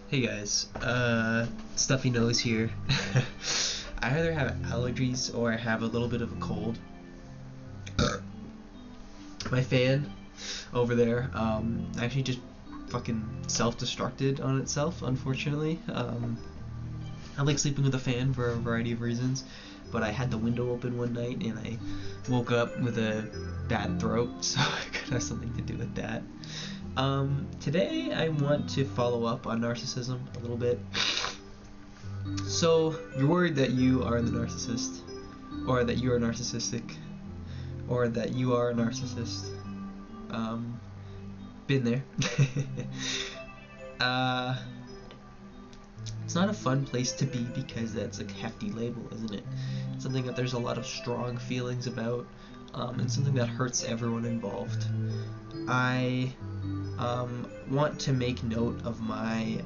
Hey guys, Stuffy Nose here. I either have allergies or I have a little bit of a cold. My fan over there actually just fucking self-destructed on itself, unfortunately. I like sleeping with a fan for a variety of reasons, but I had the window open one night and I woke up with a bad throat, so it could have something to do with that. Today I want to follow up on narcissism a little bit. So, you're worried that you are the narcissist, or that you are narcissistic, or that you are a narcissist. Been there. It's not a fun place to be because that's a hefty label, isn't it? It's something that there's a lot of strong feelings about, and something that hurts everyone involved. I want to make note of my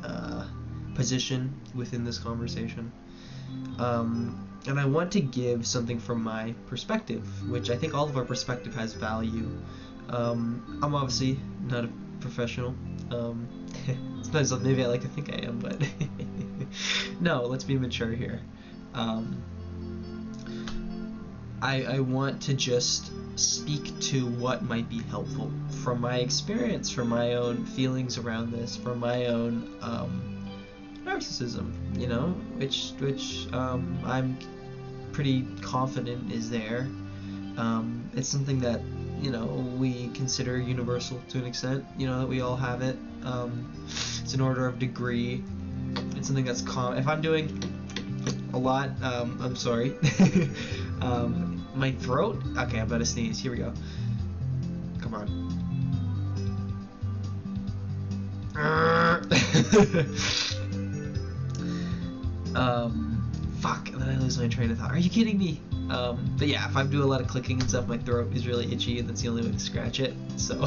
position within this conversation, and I want to give something from my perspective, which I think all of our perspective has value. I'm obviously not a professional. Sometimes maybe I like to think I am, but no, let's be mature here. I want to just speak to what might be helpful from my experience, from my own feelings around this, from my own narcissism, you know, which I'm pretty confident is there. It's something that, you know, we consider universal to an extent, you know, that we all have it. It's an order of degree. It's something that's if I'm doing a lot, I'm sorry. My throat? Okay, I'm about to sneeze. Here we go. Come on. Fuck, and then I lose my train of thought. Are you kidding me? But yeah, if I'm doing a lot of clicking and stuff, my throat is really itchy, and that's the only way to scratch it. So,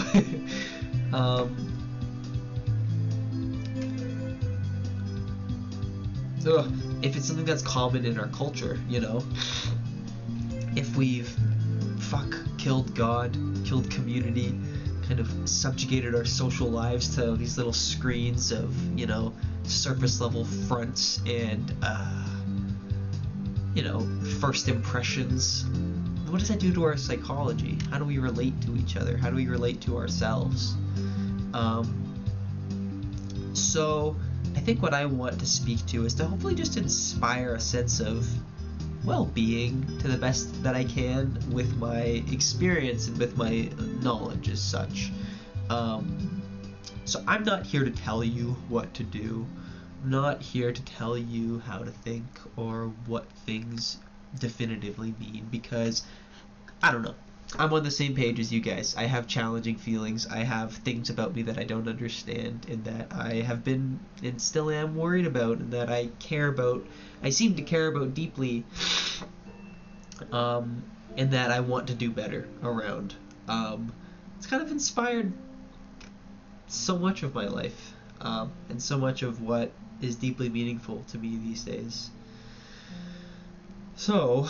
if it's something that's common in our culture, you know, if we've killed God, killed community, kind of subjugated our social lives to these little screens of, you know, surface level fronts and you know, first impressions, what does that do to our psychology? How do we relate to each other? How do we relate to ourselves? So I think what I want to speak to is to hopefully just inspire a sense of well-being to the best that I can with my experience and with my knowledge as such. So I'm not here to tell you what to do. I'm not here to tell you how to think or what things definitively mean, because I don't know. I'm on the same page as you guys. I have challenging feelings. I have things about me that I don't understand and that I have been and still am worried about and that I care about. I seem to care about deeply, and that I want to do better around. It's kind of inspired so much of my life, and so much of what is deeply meaningful to me these days. So,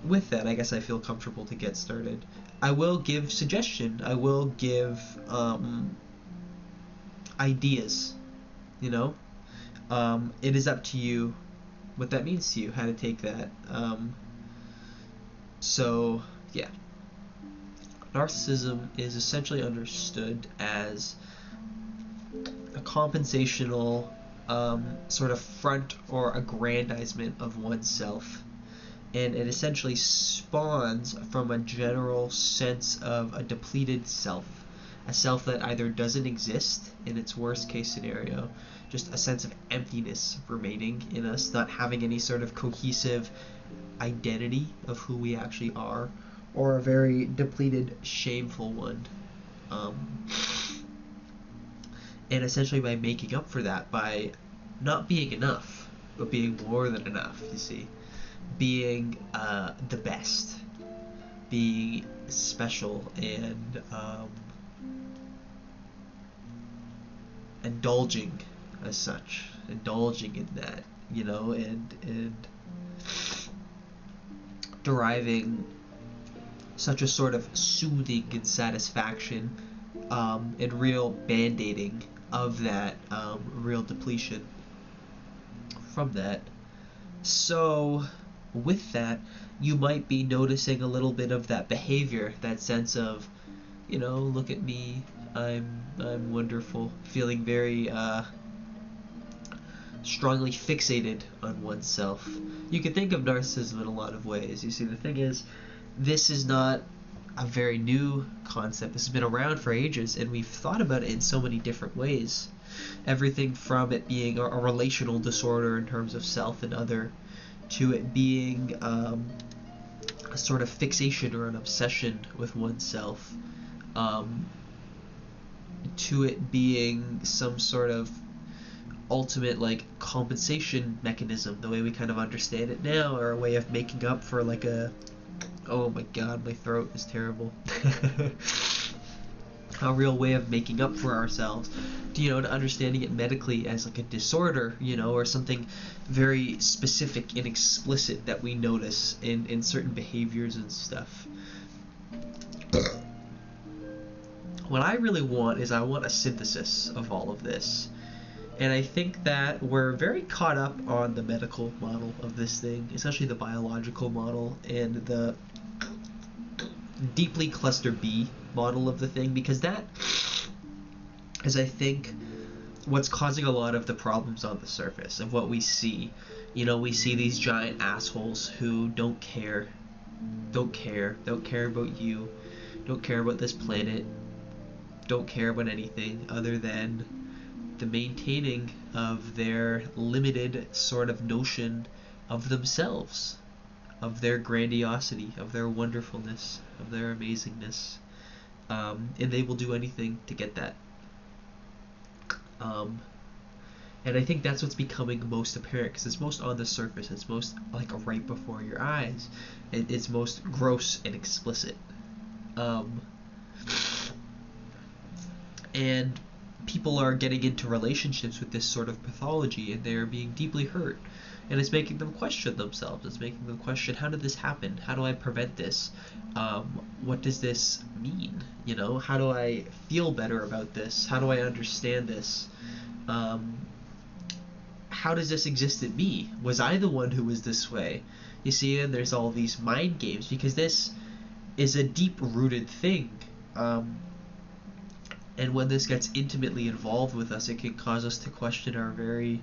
with that, I guess I feel comfortable to get started. I will give suggestion. I will give ideas, you know? It is up to you what that means to you, how to take that. So, yeah. Narcissism is essentially understood as a compensational sort of front or aggrandizement of oneself. And it essentially spawns from a general sense of a depleted self, a self that either doesn't exist in its worst case scenario, just a sense of emptiness remaining in us, not having any sort of cohesive identity of who we actually are, or a very depleted, shameful one. And essentially by making up for that, by not being enough, but being more than enough, you see. Being the best. Being special and indulging as such. Indulging in that, you know, and deriving such a sort of soothing and satisfaction and real band-aiding of that real depletion from that. So with that, you might be noticing a little bit of that behavior, that sense of, you know, look at me, I'm wonderful, feeling very strongly fixated on oneself. You can think of narcissism in a lot of ways. You see, the thing is, this is not a very new concept. This has been around for ages, and we've thought about it in so many different ways. Everything from it being a relational disorder in terms of self and other, to it being a sort of fixation or an obsession with oneself, to it being some sort of ultimate like compensation mechanism, the way we kind of understand it now, or a way of making up for like a, oh my god, my throat is terrible. A real way of making up for ourselves, you know, to understanding it medically as like a disorder, you know, or something very specific and explicit that we notice in certain behaviors and stuff. What I really want is I want a synthesis of all of this. And I think that we're very caught up on the medical model of this thing, especially the biological model and the deeply cluster B model of the thing, because that is, I think, what's causing a lot of the problems on the surface of what we see. You know, we see these giant assholes who don't care about you, don't care about this planet, don't care about anything other than the maintaining of their limited sort of notion of themselves, of their grandiosity, of their wonderfulness, of their amazingness, and they will do anything to get that. And I think that's what's becoming most apparent, because it's most on the surface, it's most like right before your eyes, it's most gross and explicit. And people are getting into relationships with this sort of pathology, and they're being deeply hurt, and it's making them question themselves. It's making them question, how did this happen? How do I prevent this? What does this mean? You know, how do I feel better about this? How do I understand this? How does this exist in me? Was I the one who was this way? You see, and there's all these mind games, because this is a deep-rooted thing. And when this gets intimately involved with us, it can cause us to question our very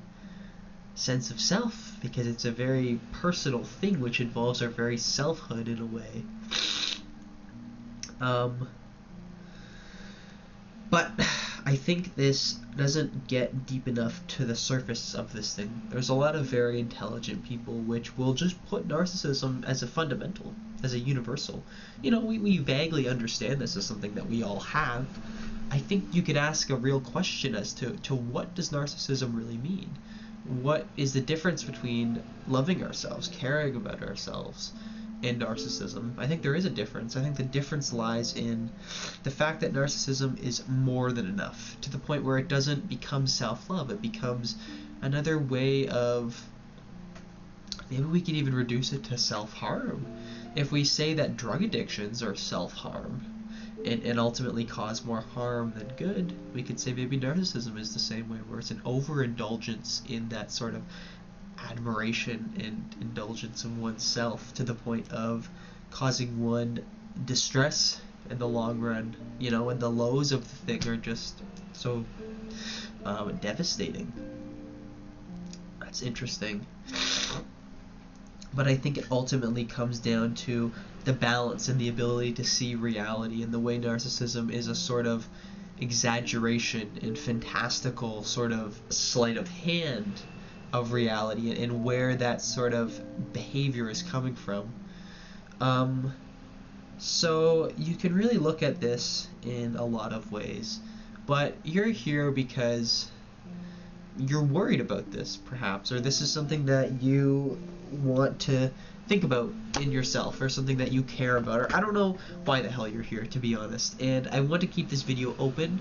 sense of self, because it's a very personal thing which involves our very selfhood in a way. But I think this doesn't get deep enough to the surface of this thing. There's a lot of very intelligent people which will just put narcissism as a fundamental, as a universal. You know, we vaguely understand this as something that we all have. I think you could ask a real question as to what does narcissism really mean? What is the difference between loving ourselves, caring about ourselves, and narcissism? I think there is a difference. I think the difference lies in the fact that narcissism is more than enough, to the point where it doesn't become self-love. It becomes another way of, maybe we can even reduce it to self-harm. If we say that drug addictions are self-harm, and ultimately cause more harm than good, we could say maybe narcissism is the same way, where it's an overindulgence in that sort of admiration and indulgence of oneself, to the point of causing one distress in the long run, you know, and the lows of the thing are just so devastating. That's interesting. But I think it ultimately comes down to the balance and the ability to see reality, and the way narcissism is a sort of exaggeration and fantastical sort of sleight of hand of reality, and where that sort of behavior is coming from. So you can really look at this in a lot of ways, but you're here because you're worried about this, perhaps, or this is something that you want to think about in yourself, or something that you care about, or I don't know why the hell you're here, to be honest. And I want to keep this video open.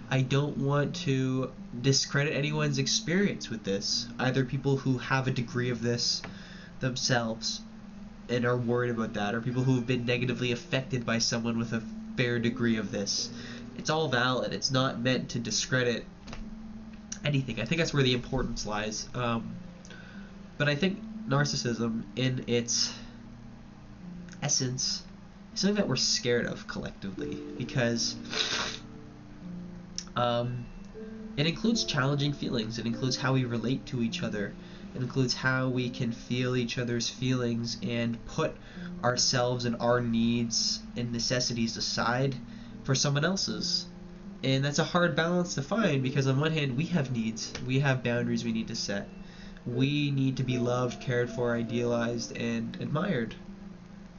I don't want to discredit anyone's experience with this, either people who have a degree of this themselves and are worried about that, or people who have been negatively affected by someone with a fair degree of this. It's all valid. It's not meant to discredit anything. I think that's where the importance lies. But I think narcissism, in its essence, is something that we're scared of collectively, because it includes challenging feelings. It includes how we relate to each other. It includes how we can feel each other's feelings and put ourselves and our needs and necessities aside for someone else's. And that's a hard balance to find, because on one hand we have needs, we have boundaries we need to set. We need to be loved, cared for, idealized, and admired.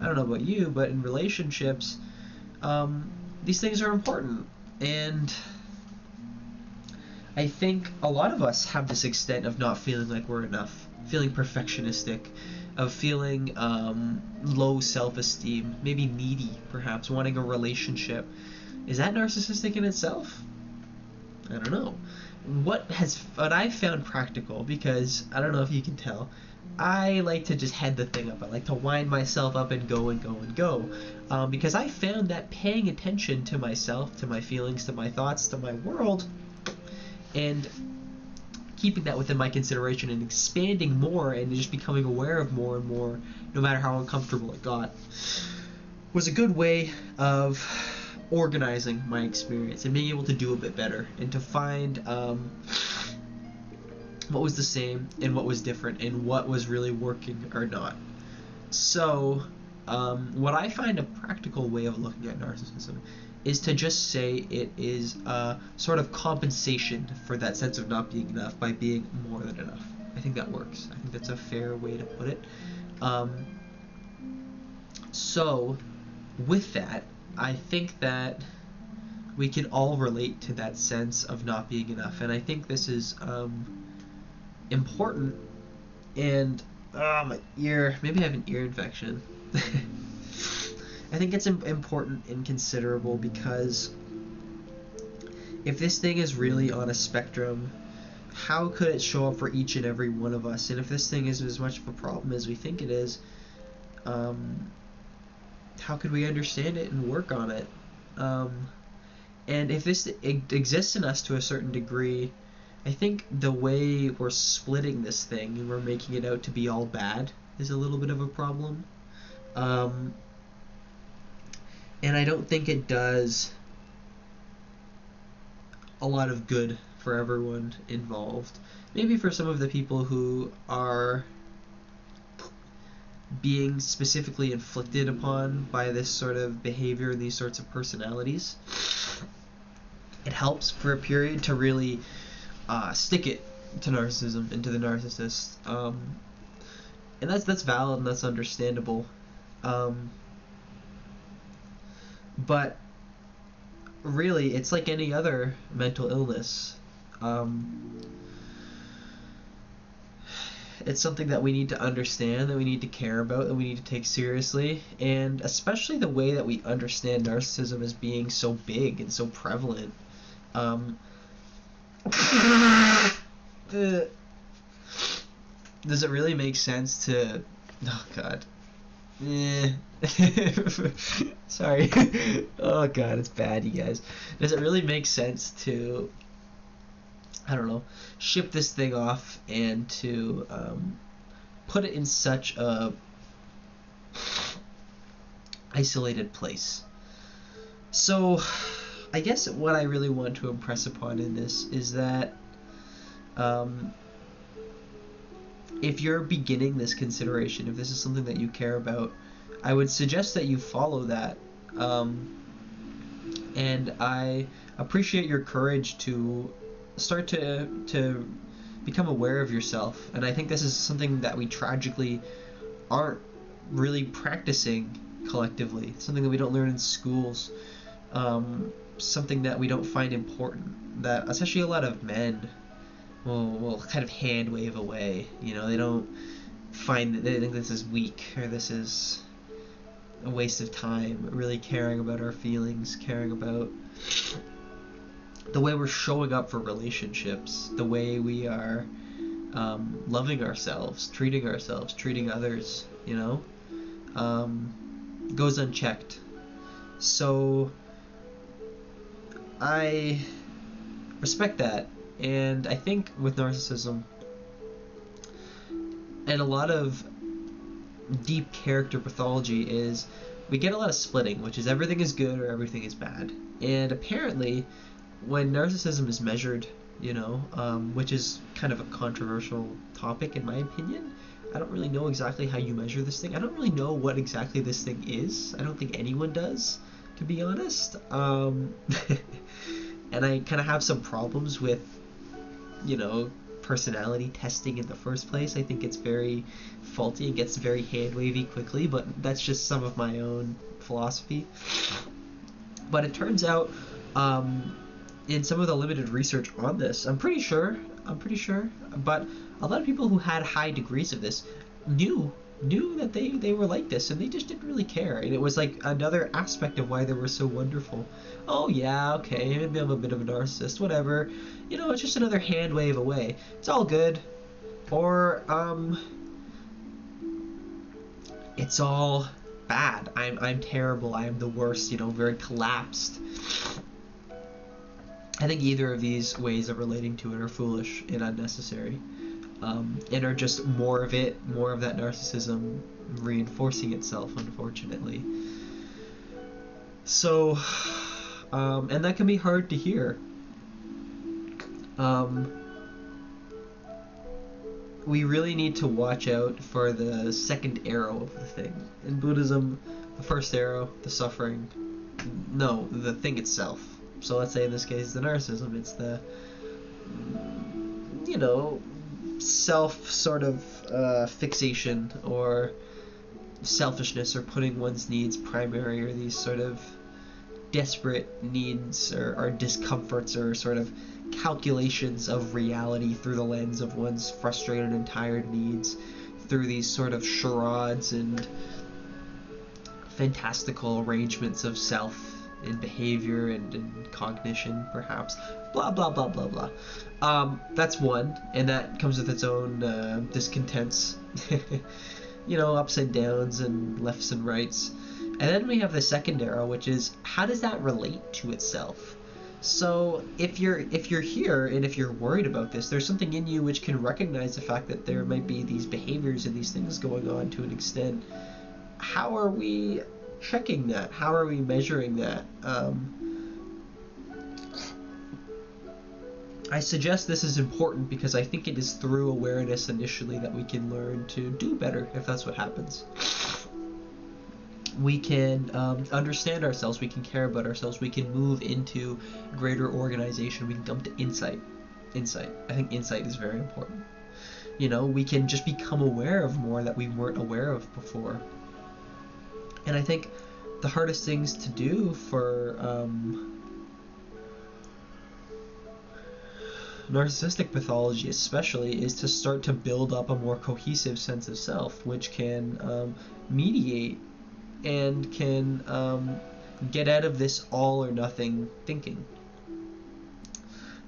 I don't know about you, but in relationships, these things are important. And I think a lot of us have this extent of not feeling like we're enough, feeling perfectionistic, of feeling low self-esteem, maybe needy, perhaps, wanting a relationship. Is that narcissistic in itself? I don't know. What I found practical, because I don't know if you can tell, I like to just head the thing up. I like to wind myself up and go and go and go, because I found that paying attention to myself, to my feelings, to my thoughts, to my world, and keeping that within my consideration and expanding more and just becoming aware of more and more, no matter how uncomfortable it got, was a good way of organizing my experience and being able to do a bit better, and to find what was the same and what was different and what was really working or not. So what I find a practical way of looking at narcissism is to just say it is a sort of compensation for that sense of not being enough by being more than enough. I think that works. I think that's a fair way to put it. So with that, I think that we can all relate to that sense of not being enough, and I think this is important. And my ear, maybe I have an ear infection. I think it's important and considerable, because if this thing is really on a spectrum, how could it show up for each and every one of us? And if this thing is as much of a problem as we think it is, how could we understand it and work on it? And if this exists in us to a certain degree, I think the way we're splitting this thing and we're making it out to be all bad is a little bit of a problem. And I don't think it does a lot of good for everyone involved. Maybe for some of the people who are being specifically inflicted upon by this sort of behavior and these sorts of personalities, it helps for a period to really stick it to narcissism and to the narcissist. And that's valid and that's understandable. But really, it's like any other mental illness. It's something that we need to understand, that we need to care about, that we need to take seriously, and especially the way that we understand narcissism as being so big and so prevalent. Does it really make sense to... Oh, God. Sorry. Oh, God, it's bad, you guys. Does it really make sense to, I don't know, ship this thing off and to put it in such a isolated place? So I guess what I really want to impress upon in this is that if you're beginning this consideration, if this is something that you care about, I would suggest that you follow that. And I appreciate your courage to start to become aware of yourself. And I think this is something that we tragically aren't really practicing collectively, something that we don't learn in schools, something that we don't find important, that especially a lot of men will kind of hand wave away. You know, they don't find that, they think this is weak, or this is a waste of time, really caring about our feelings, caring about the way we're showing up for relationships, the way we are loving ourselves, treating others, you know, goes unchecked. So I respect that, and I think with narcissism and a lot of deep character pathology is we get a lot of splitting, which is everything is good or everything is bad. And apparently when narcissism is measured, you know, which is kind of a controversial topic in my opinion. I don't really know exactly how you measure this thing. I don't really know what exactly this thing is. I don't think anyone does, to be honest. And I kind of have some problems with, you know, personality testing in the first place. I think it's very faulty and gets very hand-wavy quickly, but that's just some of my own philosophy. But it turns out, in some of the limited research on this, I'm pretty sure, but a lot of people who had high degrees of this knew that they were like this, and they just didn't really care. And it was like another aspect of why they were so wonderful. Oh yeah, okay, maybe I'm a bit of a narcissist, whatever. You know, it's just another hand wave away. It's all good. Or, it's all bad. I'm terrible. I am the worst, you know, very collapsed. I think either of these ways of relating to it are foolish and unnecessary, and are just more of that narcissism reinforcing itself, unfortunately. So, and that can be hard to hear. We really need to watch out for the second arrow of the thing. In Buddhism, the first arrow, the suffering, no, the thing itself. So let's say in this case the narcissism, it's the, you know, self sort of fixation or selfishness, or putting one's needs primary, or these sort of desperate needs or discomforts, or sort of calculations of reality through the lens of one's frustrated and tired needs, through these sort of charades and fantastical arrangements of self in behavior and cognition, perhaps. Blah, blah, blah, blah, blah. That's one, and that comes with its own discontents. You know, ups and downs and lefts and rights. And then we have the second arrow, which is, how does that relate to itself? So if you're here and if you're worried about this, there's something in you which can recognize the fact that there might be these behaviors and these things going on to an extent. How are we checking that? How are we measuring that? I suggest this is important because I think it is through awareness initially that we can learn to do better, if that's what happens. We can understand ourselves, we can care about ourselves, we can move into greater organization, we can come to insight. I think insight is very important. You know, we can just become aware of more that we weren't aware of before. And I think the hardest things to do for narcissistic pathology especially is to start to build up a more cohesive sense of self, which can mediate and can get out of this all or nothing thinking.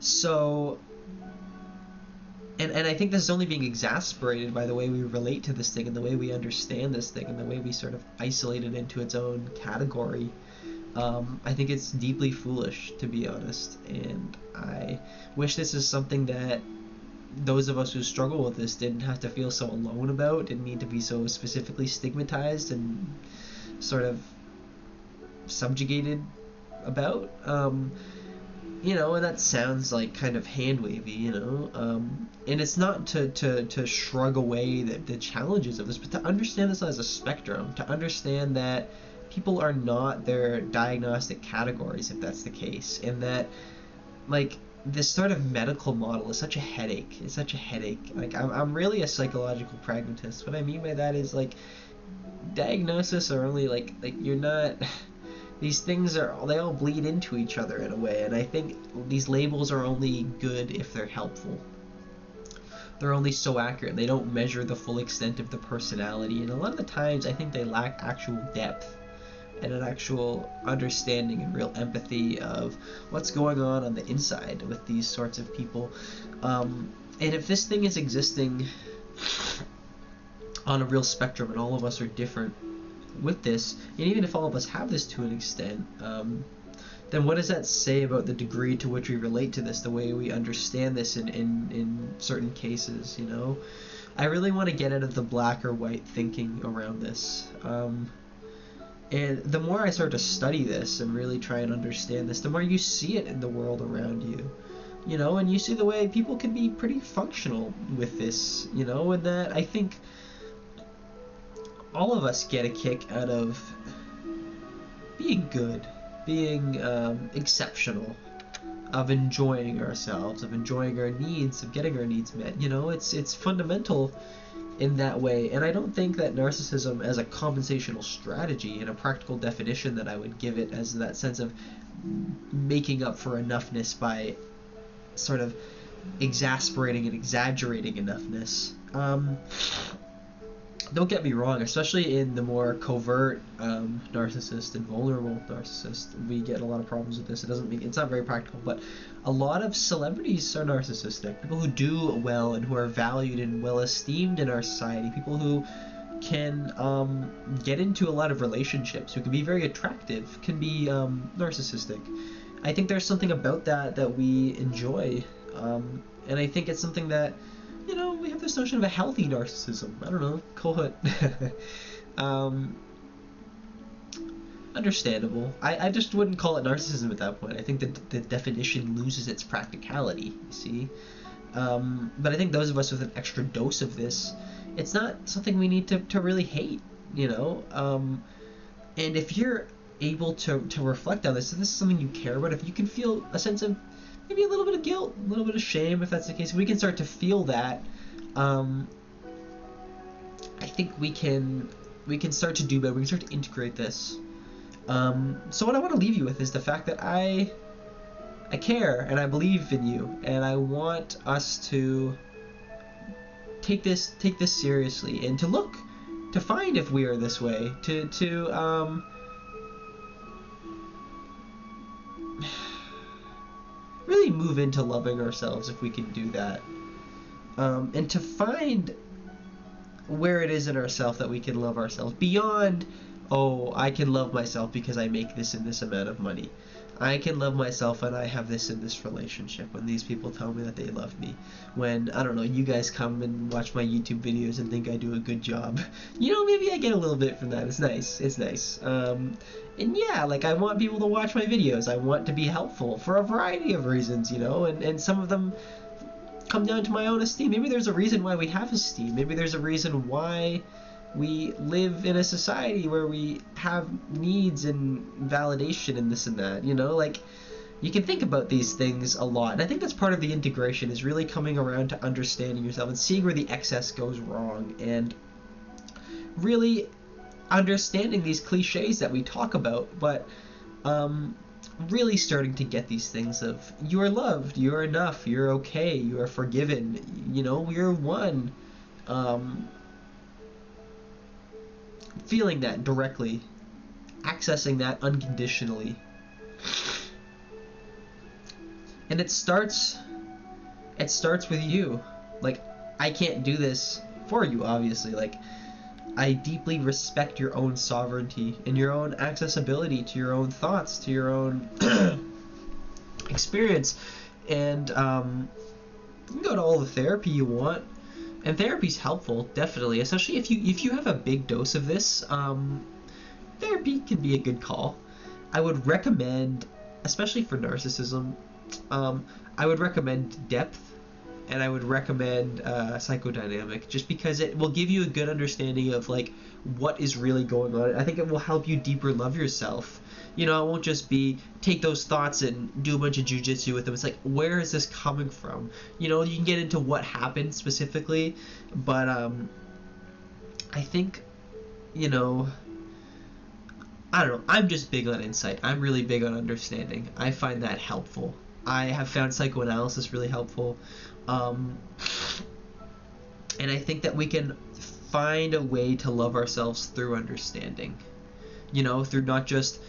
So, and I think this is only being exacerbated by the way we relate to this thing and the way we understand this thing and the way we sort of isolate it into its own category. I think it's deeply foolish, to be honest, and I wish this is something that those of us who struggle with this didn't have to feel so alone about, didn't need to be so specifically stigmatized and sort of subjugated about. You know, and that sounds like kind of hand-wavy, you know, and it's not to shrug away the challenges of this, but to understand this as a spectrum, to understand that people are not their diagnostic categories, if that's the case, and that, like, this sort of medical model is such a headache. It's such a headache. Like, I'm really a psychological pragmatist. What I mean by that is, like, diagnosis are only, like you're not, these things they all bleed into each other in a way, and I think these labels are only good if they're helpful. They're only so accurate. They don't measure the full extent of the personality, and a lot of the times I think they lack actual depth and an actual understanding and real empathy of what's going on the inside with these sorts of people. And if this thing is existing on a real spectrum and all of us are different with this, and even if all of us have this to an extent, then what does that say about the degree to which we relate to this, the way we understand this in certain cases, you know? I really want to get out of the black or white thinking around this. And the more I start to study this and really try and understand this, the more you see it in the world around you, you know, and you see the way people can be pretty functional with this, you know, and that I think all of us get a kick out of being good, being exceptional, of enjoying ourselves, of enjoying our needs, of getting our needs met. You know, it's fundamental in that way, and I don't think that narcissism as a compensational strategy in a practical definition that I would give it as that sense of making up for enoughness by sort of exasperating and exaggerating enoughness. Don't get me wrong, especially in the more covert narcissist and vulnerable narcissist, we get a lot of problems with this. It's not very practical, but a lot of celebrities are narcissistic. People who do well and who are valued and well esteemed in our society. People who can get into a lot of relationships, who can be very attractive, can be narcissistic. I think there's something about that we enjoy, and I think it's something that, you know, we have this notion of a healthy narcissism. I don't know, call it. Understandable. I just wouldn't call it narcissism at that point. I think that the definition loses its practicality, you see. But I think those of us with an extra dose of this, it's not something we need to really hate, you know. And if you're able to reflect on this, if this is something you care about, if you can feel a sense of maybe a little bit of guilt, a little bit of shame, if that's the case, we can start to feel that. I think we can start to do better. We can start to integrate this. So what I want to leave you with is the fact that I care and I believe in you, and I want us to take this seriously and to find if we are this way, to really move into loving ourselves if we can do that, and to find where it is in ourselves that we can love ourselves beyond, oh, I can love myself because I make this and this amount of money. I can love myself and I have this in this relationship. When these people tell me that they love me, when, I don't know, you guys come and watch my YouTube videos and think I do a good job, you know, maybe I get a little bit from that. It's nice. It's nice. And yeah, like, I want people to watch my videos. I want to be helpful for a variety of reasons, you know, and some of them come down to my own esteem. Maybe there's a reason why we have esteem. Maybe there's a reason why we live in a society where we have needs and validation and this and that, you know, like, you can think about these things a lot, and I think that's part of the integration, is really coming around to understanding yourself and seeing where the excess goes wrong, and really understanding these cliches that we talk about, but really starting to get these things of, you are loved, you are enough, you're okay, you are forgiven, you know, you're one. Feeling that directly, accessing that unconditionally. And it starts with you. Like, I can't do this for you, obviously. Like, I deeply respect your own sovereignty and your own accessibility to your own thoughts, to your own experience. And you can go to all the therapy you want. And therapy's helpful, definitely, especially if you have a big dose of this. Therapy can be a good call. I would recommend, especially for narcissism, I would recommend depth and I would recommend Psychodynamic, just because it will give you a good understanding of like what is really going on. I think it will help you deeper love yourself. You know, it won't just be take those thoughts and do a bunch of jujitsu with them. It's like, where is this coming from? You know, you can get into what happened specifically, but I think, you know, I don't know. I'm just big on insight. I'm really big on understanding. I find that helpful. I have found psychoanalysis really helpful. And I think that we can find a way to love ourselves through understanding. You know, through not just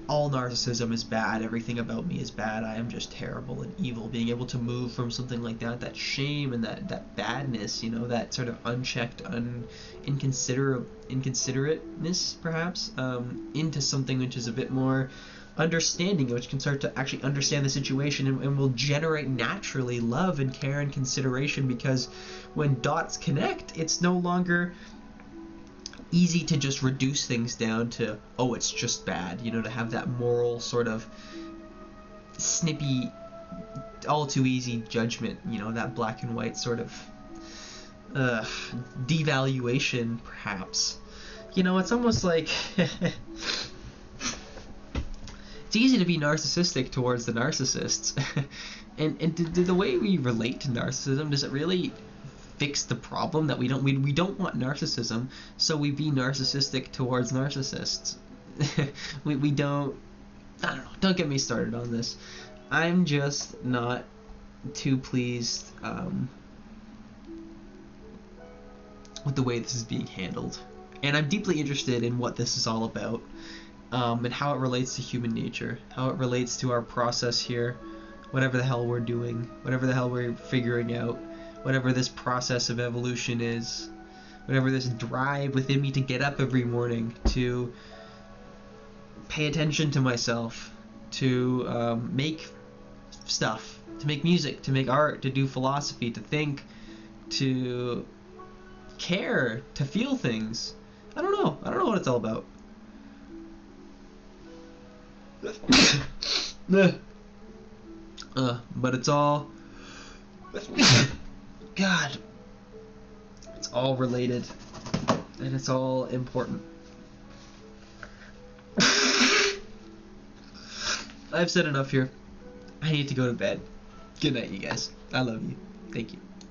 all narcissism is bad, everything about me is bad, I am just terrible and evil. Being able to move from something like that shame and that badness, you know, that sort of unchecked, inconsiderateness, perhaps, into something which is a bit more understanding, which can start to actually understand the situation and will generate naturally love and care and consideration, because when dots connect, it's no longer easy to just reduce things down to, oh, it's just bad, you know, to have that moral sort of snippy, all too easy judgment, you know, that black and white sort of devaluation, perhaps. You know, it's almost like it's easy to be narcissistic towards the narcissists. and the way we relate to narcissism, does it really fix the problem that we don't want narcissism, so we be narcissistic towards narcissists? we don't, I don't know, don't get me started on this. I'm just not too pleased with the way this is being handled, and I'm deeply interested in what this is all about, and how it relates to human nature, how it relates to our process here, whatever the hell we're doing, whatever the hell we're figuring out, whatever this process of evolution is, whatever this drive within me to get up every morning, to pay attention to myself, to make stuff, to make music, to make art, to do philosophy, to think, to care, to feel things. I don't know what it's all about. But it's all God, it's all related, and it's all important. I've said enough here. I need to go to bed. Good night, you guys. I love you. Thank you.